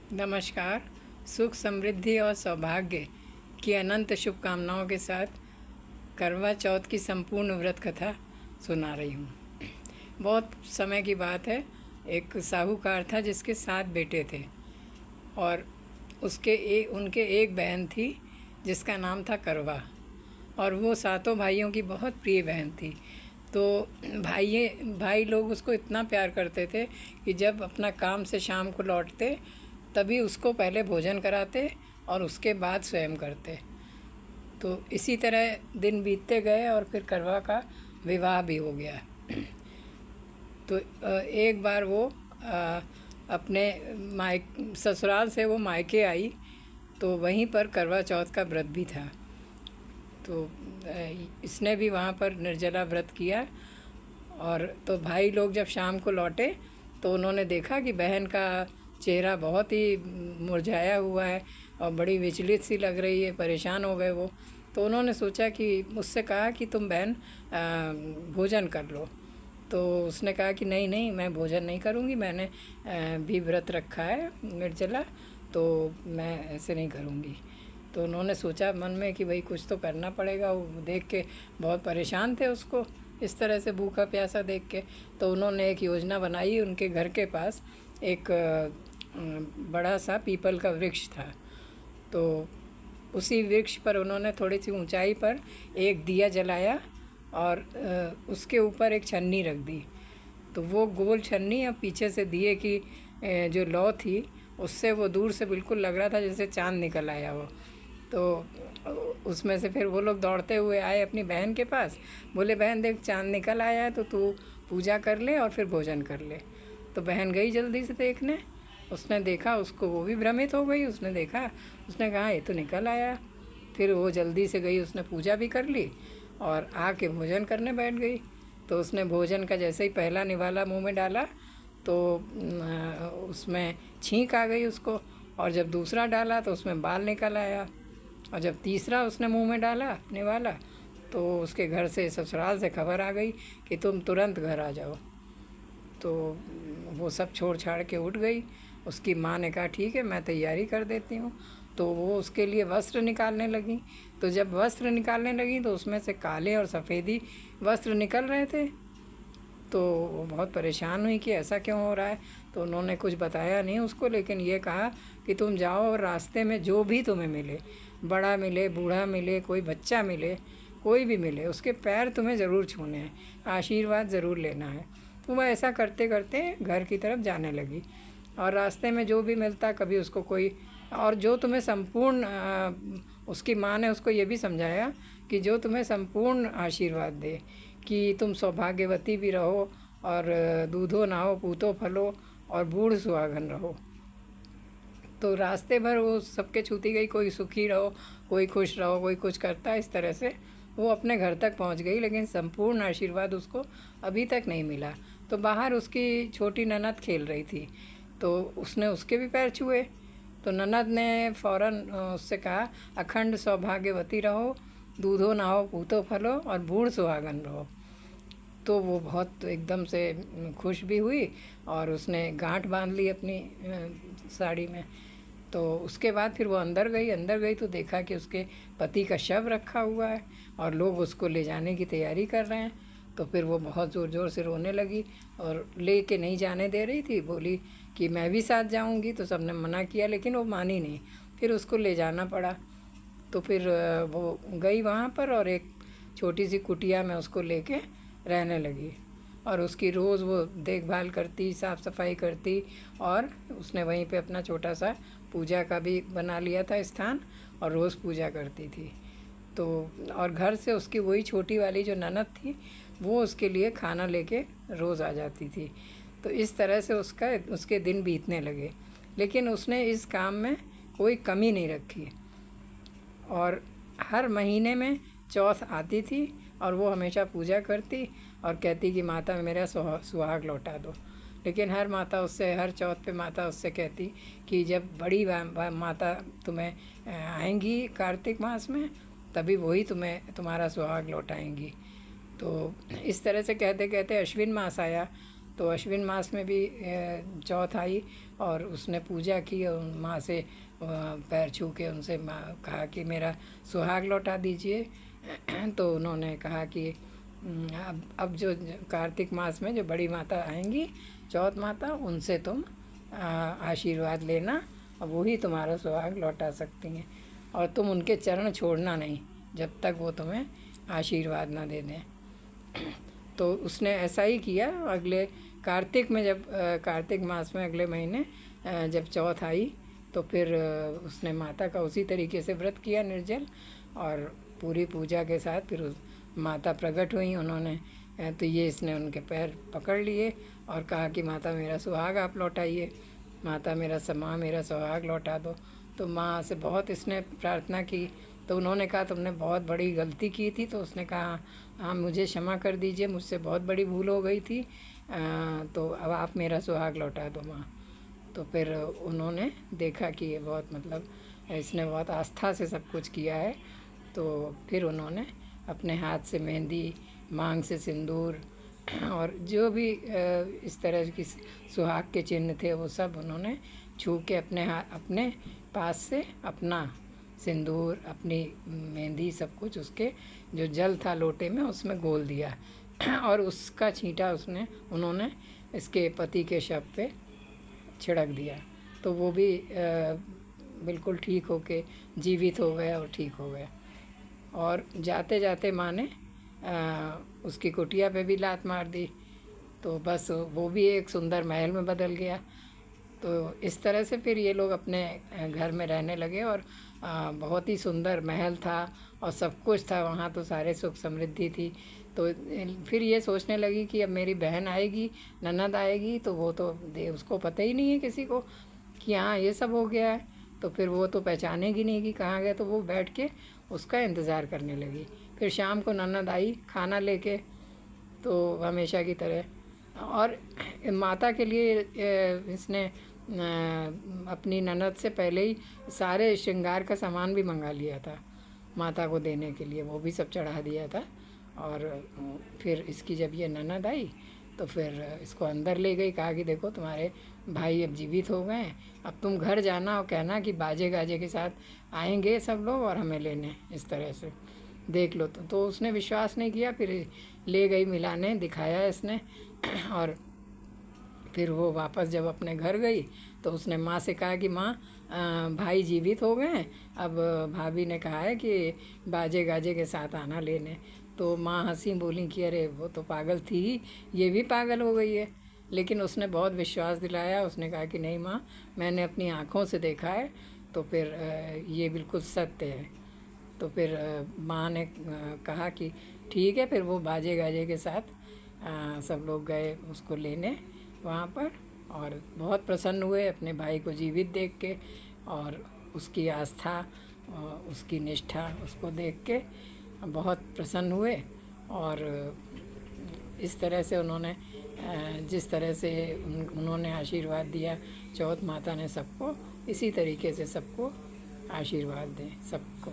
नमस्कार। सुख समृद्धि और सौभाग्य की अनंत शुभकामनाओं के साथ करवा चौथ की संपूर्ण व्रत कथा सुना रही हूँ। बहुत समय की बात है। एक साहूकार था जिसके 7 बेटे थे और उनके एक बहन थी जिसका नाम था करवा, और वो सातों भाइयों की बहुत प्रिय बहन थी। तो भाई लोग उसको इतना प्यार करते थे कि जब अपना काम से शाम को लौटते तभी उसको पहले भोजन कराते और उसके बाद स्वयं करते। तो इसी तरह दिन बीतते गए और फिर करवा का विवाह भी हो गया। तो एक बार वो अपने ससुराल से वो मायके आई, तो वहीं पर करवा चौथ का व्रत भी था। तो इसने भी वहाँ पर निर्जला व्रत किया। और तो भाई लोग जब शाम को लौटे तो उन्होंने देखा कि बहन का चेहरा बहुत ही मुरझाया हुआ है और बड़ी विचलित सी लग रही है, परेशान हो गए वो। तो उन्होंने सोचा कि मुझसे कहा कि तुम बहन भोजन कर लो। तो उसने कहा कि नहीं नहीं, मैं भोजन नहीं करूँगी, मैंने भी व्रत रखा है निर्जला, तो मैं ऐसे नहीं करूँगी। तो उन्होंने सोचा मन में कि भाई कुछ तो करना पड़ेगा। वो देख के बहुत परेशान थे उसको इस तरह से भूखा प्यासा देख के। तो उन्होंने एक योजना बनाई। उनके घर के पास एक बड़ा सा पीपल का वृक्ष था। तो उसी वृक्ष पर उन्होंने थोड़ी सी ऊंचाई पर एक दिया जलाया और उसके ऊपर एक छन्नी रख दी। तो वो गोल छन्नी और पीछे से दिए की जो लौ थी उससे वो दूर से बिल्कुल लग रहा था जैसे चाँद निकल आया हो। तो उसमें से फिर वो लोग दौड़ते हुए आए अपनी बहन के पास, बोले बहन देख चाँद निकल आया है, तो तू पूजा कर ले और फिर भोजन कर ले। तो बहन गई जल्दी से देखने। उसने देखा, उसको वो भी भ्रमित हो गई। उसने देखा, उसने कहा ये तो निकल आया। फिर वो जल्दी से गई, उसने पूजा भी कर ली और आके भोजन करने बैठ गई। तो उसने भोजन का जैसे ही पहला निवाला मुंह में डाला तो उसमें छींक आ गई उसको, और जब दूसरा डाला तो उसमें बाल निकल आया, और जब तीसरा उसने मुंह में डाला अपने वाला तो उसके घर से, ससुराल से खबर आ गई कि तुम तुरंत घर आ जाओ। तो वो सब छोड़ छाड़ के उठ गई। उसकी माँ ने कहा ठीक है, मैं तैयारी कर देती हूँ। तो वो उसके लिए वस्त्र निकालने लगी। तो जब वस्त्र निकालने लगी तो उसमें से काले और सफ़ेदी वस्त्र निकल रहे थे। तो वो बहुत परेशान हुई कि ऐसा क्यों हो रहा है। तो उन्होंने कुछ बताया नहीं उसको, लेकिन ये कहा कि तुम जाओ और रास्ते में जो भी तुम्हें मिले, बड़ा मिले, बूढ़ा मिले, कोई बच्चा मिले, कोई भी मिले, उसके पैर तुम्हें ज़रूर छूने हैं, आशीर्वाद ज़रूर लेना है। तो वह ऐसा करते करते घर की तरफ जाने लगी। और रास्ते में जो भी मिलता कभी उसको कोई, और जो तुम्हें संपूर्ण उसकी माँ ने उसको ये भी समझाया कि जो तुम्हें संपूर्ण आशीर्वाद दे, कि तुम सौभाग्यवती भी रहो और दूधो नहाओ, पूतो फलो और बूढ़ सुहागन रहो। तो रास्ते भर वो सबके छूती गई, कोई सुखी रहो, कोई खुश रहो, कोई कुछ करता, इस तरह से वो अपने घर तक पहुंच गई। लेकिन संपूर्ण आशीर्वाद उसको अभी तक नहीं मिला। तो बाहर उसकी छोटी ननद खेल रही थी, तो उसने उसके भी पैर छुए। तो ननद ने फ़ौरन उससे कहा अखंड सौभाग्यवती रहो, दूधो नहाओ, पूतो फलो और बूढ़ सुहागन रहो। तो वो बहुत एकदम से खुश भी हुई और उसने गांठ बांध ली अपनी साड़ी में। तो उसके बाद फिर वो अंदर गई तो देखा कि उसके पति का शव रखा हुआ है और लोग उसको ले जाने की तैयारी कर रहे हैं। तो फिर वो बहुत ज़ोर ज़ोर से रोने लगी और ले के नहीं जाने दे रही थी। बोली कि मैं भी साथ जाऊंगी, तो सबने मना किया लेकिन वो मानी नहीं। फिर उसको ले जाना पड़ा। तो फिर वो गई वहाँ पर और एक छोटी सी कुटिया में उसको लेके रहने लगी। और उसकी रोज़ वो देखभाल करती, साफ़ सफाई करती, और उसने वहीं पे अपना छोटा सा पूजा का भी बना लिया था स्थान, और रोज़ पूजा करती थी। तो और घर से उसकी वही छोटी वाली जो ननद थी वो उसके लिए खाना लेके रोज़ आ जाती थी। तो इस तरह से उसके दिन बीतने लगे। लेकिन उसने इस काम में कोई कमी नहीं रखी और हर महीने में चौथ आती थी और वो हमेशा पूजा करती और कहती कि माता मेरा सुहाग लौटा दो। लेकिन हर चौथ पे माता उससे कहती कि जब बड़ी माता तुम्हें आएंगी कार्तिक मास में, तभी वही तुम्हारा सुहाग लौटाएंगी। तो इस तरह से कहते कहते अश्विन मास आया। तो अश्विन मास में भी चौथ आई और उसने पूजा की और माँ से पैर छू के उनसे कहा कि मेरा सुहाग लौटा दीजिए। तो उन्होंने कहा कि अब जो कार्तिक मास में जो बड़ी माता आएंगी चौथ माता, उनसे तुम आशीर्वाद लेना और वही तुम्हारा सुहाग लौटा सकती हैं, और तुम उनके चरण छोड़ना नहीं जब तक वो तुम्हें आशीर्वाद ना दे दें। तो उसने ऐसा ही किया। अगले कार्तिक में जब कार्तिक मास में अगले महीने जब चौथ आई तो फिर उसने माता का उसी तरीके से व्रत किया निर्जल, और पूरी पूजा के साथ फिर उस माता प्रकट हुई। उन्होंने तो ये इसने उनके पैर पकड़ लिए और कहा कि माता मेरा सुहाग आप लौटाइए, माता मेरा सुहाग लौटा दो। तो माँ से बहुत इसने प्रार्थना की। तो उन्होंने कहा तुमने बहुत बड़ी गलती की थी। तो उसने कहा हाँ मुझे क्षमा कर दीजिए, मुझसे बहुत बड़ी भूल हो गई थी, तो अब आप मेरा सुहाग लौटा दो माँ। तो फिर उन्होंने देखा कि ये बहुत मतलब इसने बहुत आस्था से सब कुछ किया है। तो फिर उन्होंने अपने हाथ से मेहंदी, मांग से सिंदूर और जो भी इस तरह की सुहाग के चिन्ह थे वो सब उन्होंने छू के अपने पास से अपना सिंदूर, अपनी मेहंदी, सब कुछ उसके जो जल था लोटे में उसमें घोल दिया और उसका छींटा उन्होंने इसके पति के शव पे छिड़क दिया। तो वो भी बिल्कुल ठीक होके जीवित हो गया और ठीक हो गया। और जाते जाते माँ ने उसकी कुटिया पे भी लात मार दी, तो बस वो भी एक सुंदर महल में बदल गया। तो इस तरह से फिर ये लोग अपने घर में रहने लगे और बहुत ही सुंदर महल था और सब कुछ था वहाँ, तो सारे सुख समृद्धि थी। तो फिर ये सोचने लगी कि अब मेरी बहन आएगी, ननद आएगी, तो वो तो उसको पता ही नहीं है किसी को कि हाँ ये सब हो गया है। तो फिर वो तो पहचानेगी नहीं कि कहाँ गया, तो वो बैठ के उसका इंतज़ार करने लगी। फिर शाम को ननद आई खाना लेके, तो हमेशा की तरह, और माता के लिए इसने अपनी ननद से पहले ही सारे श्रृंगार का सामान भी मंगा लिया था माता को देने के लिए, वो भी सब चढ़ा दिया था। और फिर इसकी जब ये ननद आई तो फिर इसको अंदर ले गई, कहा कि देखो तुम्हारे भाई अब जीवित हो गए, अब तुम घर जाना और कहना कि बाजे गाजे के साथ आएंगे सब लोग और हमें लेने, इस तरह से देख लो। तो उसने विश्वास नहीं किया, फिर ले गई मिलाने, दिखाया इसने। और फिर वो वापस जब अपने घर गई तो उसने माँ से कहा कि माँ भाई जीवित हो गए, अब भाभी ने कहा है कि बाजे गाजे के साथ आना लेने। तो माँ हंसी बोली कि अरे वो तो पागल थी ही, ये भी पागल हो गई है। लेकिन उसने बहुत विश्वास दिलाया, उसने कहा कि नहीं माँ, मैंने अपनी आँखों से देखा है, तो फिर ये बिल्कुल सत्य है। तो फिर माँ ने कहा कि ठीक है। फिर वो बाजे गाजे के साथ सब लोग गए उसको लेने वहाँ पर, और बहुत प्रसन्न हुए अपने भाई को जीवित देख के, और उसकी आस्था, उसकी निष्ठा उसको देख के बहुत प्रसन्न हुए। और इस तरह से उन्होंने जिस तरह से उन्होंने आशीर्वाद दिया चौथ माता ने सबको, इसी तरीके से सबको आशीर्वाद दें सबको।